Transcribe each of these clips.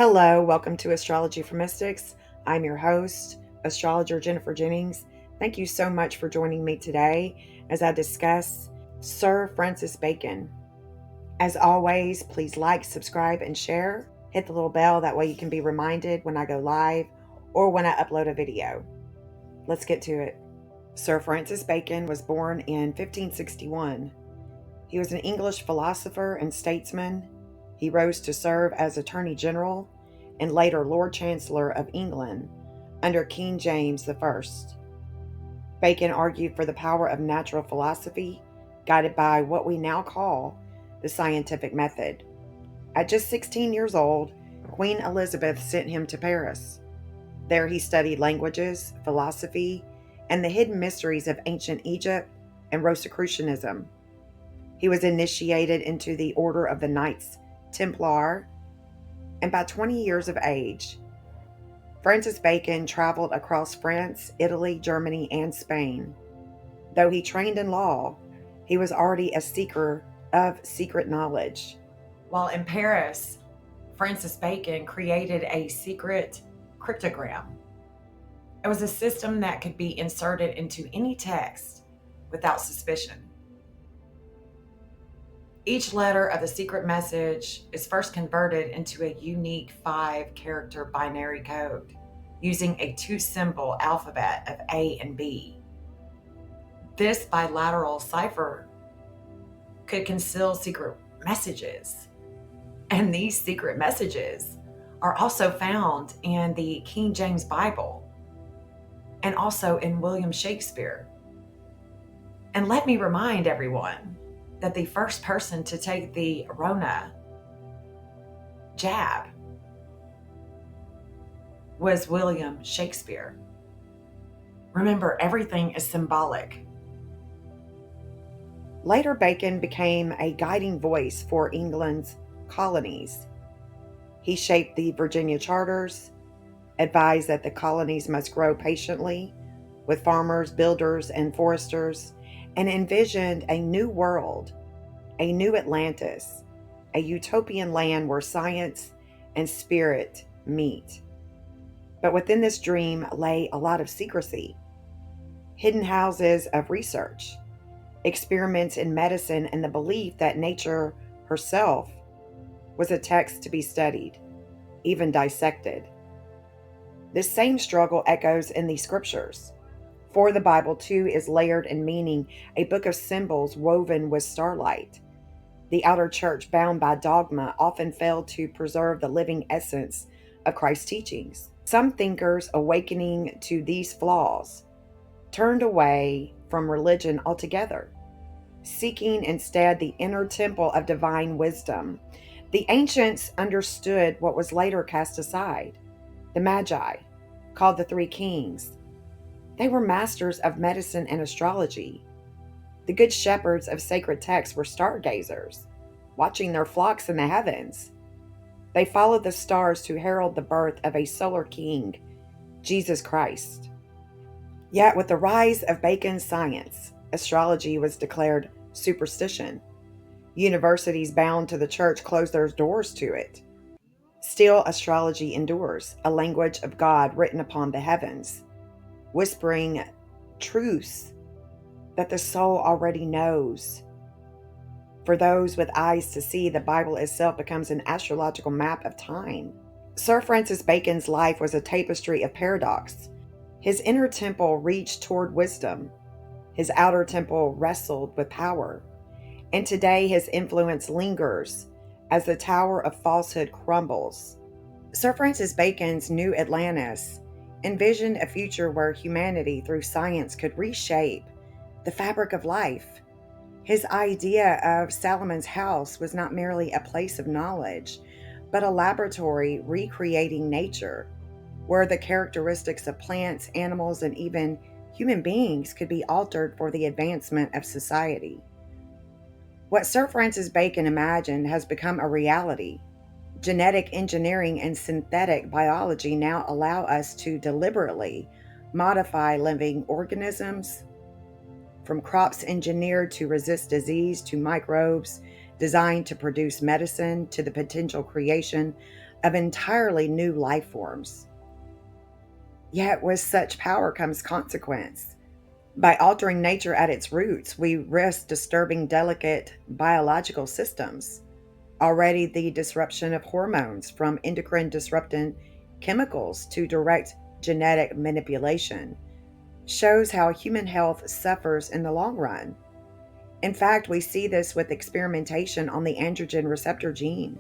Hello, welcome to Astrology for Mystics. I'm your host, astrologer Jennifer Jennings. Thank you so much for joining me today as I discuss Sir Francis Bacon. As always, please like, subscribe, and share. Hit the little bell, that way you can be reminded when I go live or when I upload a video. Let's get to it. Sir Francis Bacon was born in 1561. He was an English philosopher and statesman. He rose to serve as Attorney General and later Lord Chancellor of England under King James I. Bacon argued for the power of natural philosophy, guided by what we now call the scientific method. At just 16 years old, Queen Elizabeth sent him to Paris. There he studied languages, philosophy, and the hidden mysteries of ancient Egypt and Rosicrucianism. He was initiated into the order of the knightstemplar, and by 20 years of age, Francis Bacon traveled across France, Italy, Germany, and Spain. Though he trained in law, he was already a seeker of secret knowledge. While in Paris, Francis Bacon created a secret cryptogram. It was a system that could be inserted into any text without suspicion. Each letter of the secret message is first converted into a unique 5-character binary code using a 2-symbol alphabet of A and B. This bilateral cipher could conceal secret messages, and these secret messages are also found in the King James Bible and also in William Shakespeare. And let me remind everyone that the first person to take the Rona jab was William Shakespeare. Remember, everything is symbolic. Later, Bacon became a guiding voice for England's colonies. He shaped the Virginia Charters, advised that the colonies must grow patiently with farmers, builders, and foresters, and envisioned a new world, a new Atlantis, a utopian land where science and spirit meet. But within this dream lay a lot of secrecy, hidden houses of research, experiments in medicine, and the belief that nature herself was a text to be studied, even dissected. This same struggle echoes in the scriptures. For the Bible, too, is layered in meaning, a book of symbols woven with starlight. The outer church, bound by dogma, often failed to preserve the living essence of Christ's teachings. Some thinkers, awakening to these flaws, turned away from religion altogether, seeking instead the inner temple of divine wisdom. The ancients understood what was later cast aside. The Magi, called the Three Kings, they were masters of medicine and astrology. The good shepherds of sacred texts were stargazers, watching their flocks in the heavens. They followed the stars to herald the birth of a solar king, Jesus Christ. Yet with the rise of Bacon's science, astrology was declared superstition. Universities bound to the church closed their doors to it. Still, astrology endures, a language of God written upon the heavens, whispering truths that the soul already knows. For those with eyes to see, the Bible itself becomes an astrological map of time. Sir Francis Bacon's life was a tapestry of paradox. His inner temple reached toward wisdom. His outer temple wrestled with power. And today his influence lingers as the tower of falsehood crumbles. Sir Francis Bacon's New Atlantis envisioned a future where humanity, through science, could reshape the fabric of life. His idea of Salomon's house was not merely a place of knowledge, but a laboratory recreating nature, where the characteristics of plants, animals, and even human beings could be altered for the advancement of society. What Sir Francis Bacon imagined has become a reality. Genetic engineering and synthetic biology now allow us to deliberately modify living organisms, from crops engineered to resist disease to microbes designed to produce medicine to the potential creation of entirely new life forms. Yet, with such power comes consequence. By altering nature at its roots, we risk disturbing delicate biological systems. Already, the disruption of hormones, from endocrine disrupting chemicals to direct genetic manipulation, shows how human health suffers in the long run. In fact, we see this with experimentation on the androgen receptor gene,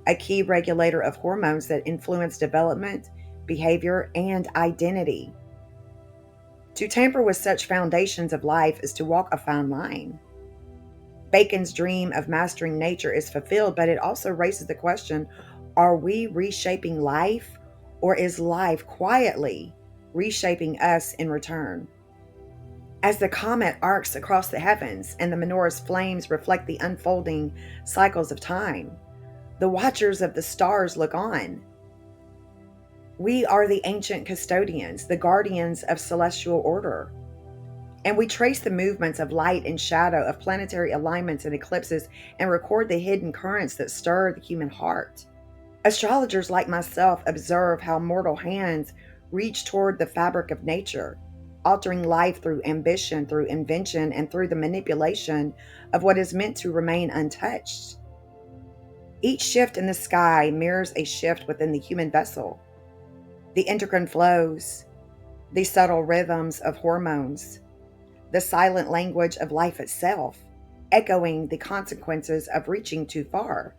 a key regulator of hormones that influence development, behavior, and identity. To tamper with such foundations of life is to walk a fine line. Bacon's dream of mastering nature is fulfilled, but it also raises the question, are we reshaping life, or is life quietly reshaping us in return? As the comet arcs across the heavens and the menorah's flames reflect the unfolding cycles of time, the watchers of the stars look on. We are the ancient custodians, the guardians of celestial order. And we trace the movements of light and shadow, of planetary alignments and eclipses, and record the hidden currents that stir the human heart. Astrologers like myself observe how mortal hands reach toward the fabric of nature, altering life through ambition, through invention, and through the manipulation of what is meant to remain untouched. Each shift in the sky mirrors a shift within the human vessel. The endocrine flows, the subtle rhythms of hormones, the silent language of life itself, echoing the consequences of reaching too far.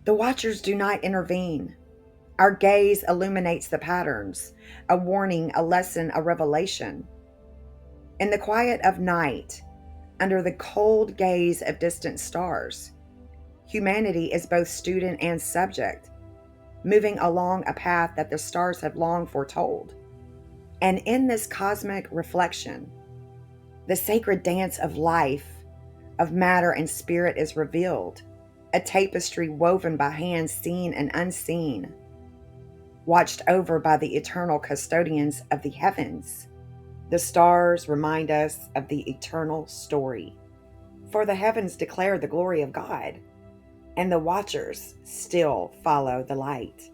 The watchers do not intervene. Our gaze illuminates the patterns, a warning, a lesson, a revelation. In the quiet of night, under the cold gaze of distant stars, humanity is both student and subject, moving along a path that the stars have long foretold. And in this cosmic reflection, the sacred dance of life, of matter and spirit is revealed, a tapestry woven by hands seen and unseen, watched over by the eternal custodians of the heavens. The stars remind us of the eternal story. For the heavens declare the glory of God, and the watchers still follow the light.